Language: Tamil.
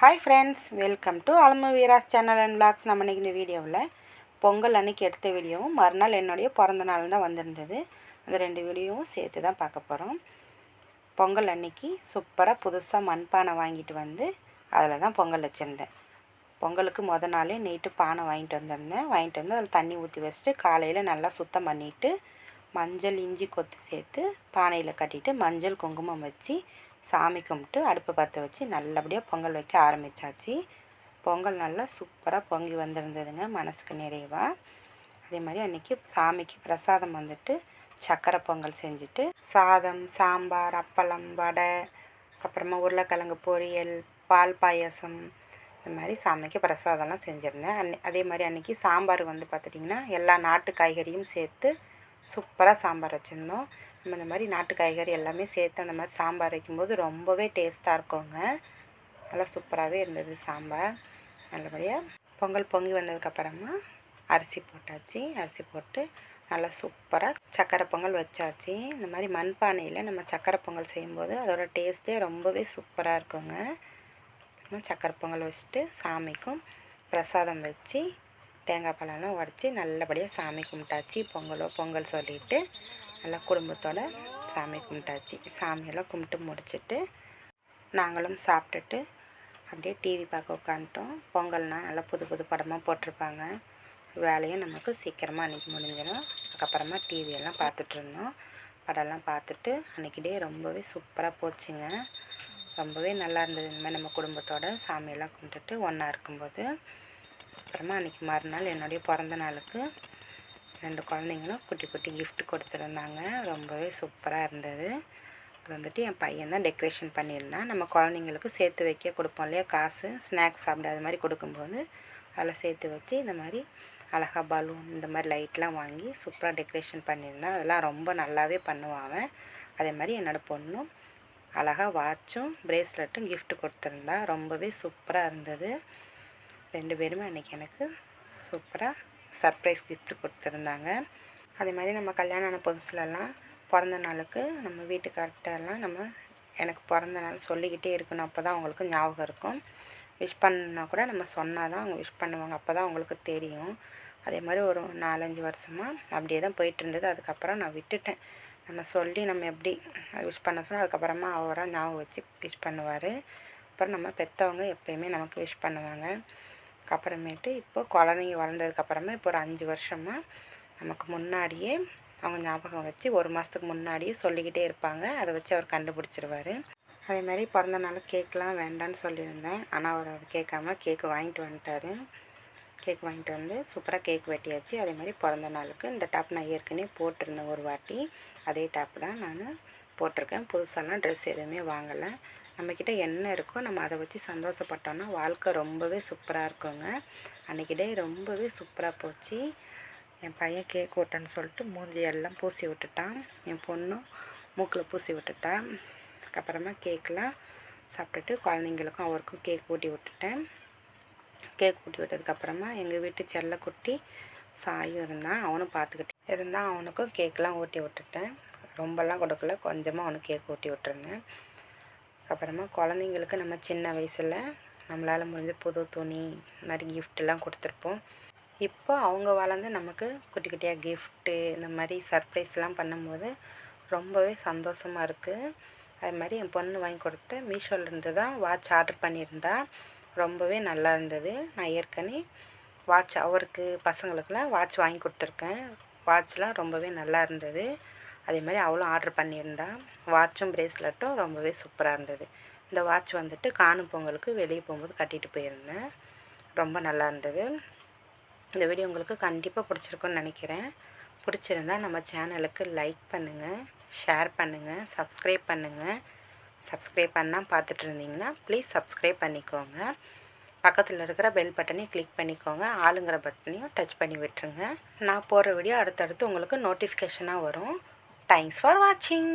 Hi friends, welcome to Alamu Veera's channel and vlogs. நம்ம இன்றைக்கி இந்த வீடியோவில் பொங்கல் அன்றைக்கி எடுத்த வீடியோவும் மறுநாள் என்னுடைய பிறந்த நாள் தான் வந்திருந்தது. அந்த 2 வீடியோவும் சேர்த்து தான் பார்க்க போகிறோம். பொங்கல் அன்றைக்கி சூப்பராக புதுசாக மண்பானை வாங்கிட்டு வந்து அதில் தான் பொங்கல் வச்சுருந்தேன். பொங்கலுக்கு மொதல் நாளே நைட்டு பானை வாங்கிட்டு வந்து அதில் தண்ணி ஊற்றி வச்சுட்டு காலையில் நல்லா சுத்தம் பண்ணிவிட்டு மஞ்சள் இஞ்சி கொத்து சேர்த்து பானையில் கட்டிட்டு மஞ்சள் குங்குமம் வச்சு சாமி கும்பிட்டு அடுப்பை பற்ற வச்சு நல்லபடியாக பொங்கல் வைக்க ஆரம்பித்தாச்சு. பொங்கல் நல்லா சூப்பராக பொங்கி வந்திருந்ததுங்க, மனசுக்கு நிறைவாக. அதே மாதிரி அன்றைக்கி சாமிக்கு பிரசாதம் வந்துட்டு சக்கரை பொங்கல் செஞ்சுட்டு சாதம், சாம்பார், அப்பளம், வடை, அப்புறமா உருளைக்கிழங்கு பொரியல், பால் பாயசம், இந்த மாதிரி சாமிக்கு பிரசாதம்லாம் செஞ்சுருந்தேன். அதே மாதிரி அன்றைக்கி சாம்பார் வந்து பார்த்துட்டிங்கன்னா எல்லா நாட்டு காய்கறியும் சேர்த்து சூப்பராக சாம்பார் வச்சுருந்தோம். நம்ம இந்த மாதிரி நாட்டு காய்கறி எல்லாமே சேர்த்து அந்த மாதிரி சாம்பார் வைக்கும்போது ரொம்பவே டேஸ்ட்டாக இருக்குங்க. நல்லா சூப்பராகவே இருந்தது சாம்பார். நல்லபடியாக பொங்கல் பொங்கி வந்ததுக்கப்புறமா அரிசி போட்டாச்சு. அரிசி போட்டு நல்லா சூப்பராக சக்கரை பொங்கல் வச்சாச்சு. இந்த மாதிரி மண்பானையில் நம்ம சக்கரை பொங்கல் செய்யும்போது அதோடய டேஸ்ட்டே ரொம்பவே சூப்பராக இருக்குங்க. சக்கரை பொங்கல் வச்சுட்டு சாமிக்கும் பிரசாதம் வச்சு தேங்காய் பழம்லாம் உடச்சி நல்லபடியாக சாமி கும்பிட்டாச்சு. பொங்கல் சொல்லிவிட்டு நல்லா குடும்பத்தோடு சாமி கும்பிட்டாச்சு. சாமியெல்லாம் கும்பிட்டு முடிச்சுட்டு நாங்களும் சாப்பிட்டுட்டு அப்படியே டிவி பார்க்க உட்காந்துட்டோம். பொங்கல்னால் நல்லா புது புது படமாக போட்டிருப்பாங்க. வேலையும் நமக்கு சீக்கிரமாக அன்றைக்கி முடிஞ்சிடும். அதுக்கப்புறமா டிவியெல்லாம் பார்த்துட்ருந்தோம். படம்லாம் பார்த்துட்டு அன்றைக்கி டே ரொம்பவே சூப்பராக போச்சுங்க. ரொம்பவே நல்லா இருந்தது. இந்த மாதிரி நம்ம குடும்பத்தோடு சாமியெல்லாம் கும்பிட்டுட்டு ஒன்றா இருக்கும்போது. அப்புறமா அன்றைக்கி மறுநாள் என்னுடைய பிறந்த நாளுக்கு 2 குழந்தைங்களும் குட்டி குட்டி கிஃப்ட் கொடுத்துருந்தாங்க. ரொம்பவே சூப்பராக இருந்தது. அது வந்துட்டு என் பையன் தான் டெக்கரேஷன் பண்ணியிருந்தான். நம்ம குழந்தைங்களுக்கு சேர்த்து வைக்க கொடுப்போம் இல்லையா, காசு ஸ்நாக்ஸ் சாப்பிட அது மாதிரி கொடுக்கும்போது அதில் சேர்த்து வச்சு இந்த மாதிரி அழகாக பலூன் இந்த மாதிரி லைட்லாம் வாங்கி சூப்பராக டெக்கரேஷன் பண்ணியிருந்தான். அதெல்லாம் ரொம்ப நல்லாவே பண்ணுவான். அதே மாதிரி என்னோடய பொண்ணும் அழகாக வாட்சும் ப்ரேஸ்லெட்டும் கிஃப்ட் கொடுத்துருந்தா. ரொம்பவே சூப்பராக இருந்தது. 2 பேருமே அன்றைக்கி எனக்கு சூப்பராக சர்ப்ரைஸ் கிஃப்ட் கொடுத்துருந்தாங்க. அதே மாதிரி நம்ம கல்யாணம் ஆன புதுசுலலாம் பிறந்த நாளுக்கு நம்ம வீட்டுக்கார்ட்டெல்லாம் எனக்கு பிறந்த நாள் சொல்லிக்கிட்டே இருக்கணும். அப்போ தான் அவங்களுக்கு ஞாபகம் இருக்கும். விஷ் பண்ணால் கூட நம்ம சொன்னால் தான் அவங்க விஷ் பண்ணுவாங்க. அப்போ தான் அவங்களுக்கு தெரியும். அதே மாதிரி ஒரு 4-5 வருஷமாக அப்படியே தான் போயிட்டுருந்தது. அதுக்கப்புறம் நான் விட்டுட்டேன். நம்ம சொல்லி நம்ம எப்படி விஷ் பண்ண சொன்னால் அதுக்கப்புறமா அவராக ஞாபகம் வச்சு விஷ் பண்ணுவார். அப்புறம் நம்ம பெற்றவங்க எப்போயுமே நமக்கு விஷ் பண்ணுவாங்க. அப்புறமேட்டு இப்போது குழந்தைங்க வளர்ந்ததுக்கப்புறமா இப்போ ஒரு 5 வருஷமாக நமக்கு முன்னாடியே அவங்க ஞாபகம் வச்சு 1 மாதத்துக்கு முன்னாடியே சொல்லிக்கிட்டே இருப்பாங்க. அதை வச்சு அவர் கண்டுபிடிச்சிருவார். அதே மாதிரி பிறந்த நாள் கேக்கெலாம் வேண்டான்னு சொல்லியிருந்தேன். ஆனால் அவர் அதை கேட்காம கேக்கு வாங்கிட்டு வந்துட்டார். கேக் வாங்கிட்டு வந்து சூப்பராக கேக் வெட்டியாச்சு. அதே மாதிரி பிறந்த நாளுக்கு இந்த டாப் நான் ஏற்கனவே போட்டிருந்தேன் ஒரு வாட்டி. அதே டாப் தான் நான் போட்டிருக்கேன். புதுசாலாம் ட்ரெஸ் எதுவுமே வாங்கலை. நம்மக்கிட்ட என்ன இருக்கோ நம்ம அதை வச்சு சந்தோஷப்பட்டோன்னா வாழ்க்கை ரொம்பவே சூப்பராக இருக்குங்க. அன்றைக்கி டே ரொம்பவே சூப்பராக போச்சு. என் பையன் கேக் ஓட்டன்னு சொல்லிட்டு மூஞ்சியெல்லாம் பூசி விட்டுட்டான். என் பொண்ணும் மூக்கில் பூசி விட்டுட்டான். அதுக்கப்புறமா கேக்கெலாம் சாப்பிட்டுட்டு குழந்தைங்களுக்கும் அவருக்கும் கேக் ஊட்டி விட்டுட்டேன். கேக் ஊட்டி விட்டதுக்கப்புறமா எங்கள் வீட்டு செல்லக்குட்டி சாயும் இருந்தான். அவனும் பார்த்துக்கிட்டே இருந்தான். அவனுக்கும் கேக்கெலாம் ஊட்டி விட்டுட்டேன். ரொம்பலாம் கொடுக்கல, கொஞ்சமாக அவனுக்கு கேக் ஊட்டி விட்டுருந்தேன். அப்புறமா குழந்தைங்களுக்கு நம்ம சின்ன வயசில் நம்மளால் முடிஞ்ச புது துணி இந்த மாதிரி கிஃப்டெல்லாம் கொடுத்துருப்போம். இப்போ அவங்க வளர்ந்து நமக்கு குட்டி குட்டியாக கிஃப்ட்டு இந்த மாதிரி சர்ப்ரைஸ்லாம் பண்ணும்போது ரொம்பவே சந்தோஷமாக இருக்குது. அது மாதிரி என் பொண்ணு வாங்கி கொடுத்த மீஷோலேருந்து தான் வாட்ச் ஆர்டர் பண்ணியிருந்தா. ரொம்பவே நல்லா இருந்தது. நான் ஏற்கனவே வாட்ச் அவருக்கு பசங்களுக்குலாம் வாட்ச் வாங்கி கொடுத்துருக்கேன். வாட்ச்லாம் ரொம்பவே நல்லா இருந்தது. அதே மாதிரி அவளும் ஆர்டர் பண்ணியிருந்தா. வாட்சும் ப்ரேஸ்லெட்டும் ரொம்பவே சூப்பராக இருந்தது. இந்த வாட்ச் வந்துட்டு காணும் பொங்கலுக்கு வெளியே போகும்போது கட்டிட்டு போயிருந்தேன். ரொம்ப நல்லா இருந்தது. இந்த வீடியோ உங்களுக்கு கண்டிப்பாக பிடிச்சிருக்குன்னு நினைக்கிறேன். பிடிச்சிருந்தா நம்ம சேனலுக்கு லைக் பண்ணுங்கள், ஷேர் பண்ணுங்கள், சப்ஸ்கிரைப் பண்ணுங்கள். சப்ஸ்கிரைப் பண்ணால் பார்த்துட்டு இருந்தீங்கன்னா ப்ளீஸ் சப்ஸ்கிரைப் பண்ணிக்கோங்க. பக்கத்தில் இருக்கிற பெல் பட்டனையும் கிளிக் பண்ணிக்கோங்க. ஆளுங்கிற பட்டனையும் டச் பண்ணி விட்டுருங்க. நான் போகிற வீடியோ அடுத்தடுத்து உங்களுக்கு நோட்டிஃபிகேஷனாக வரும். Thanks for watching.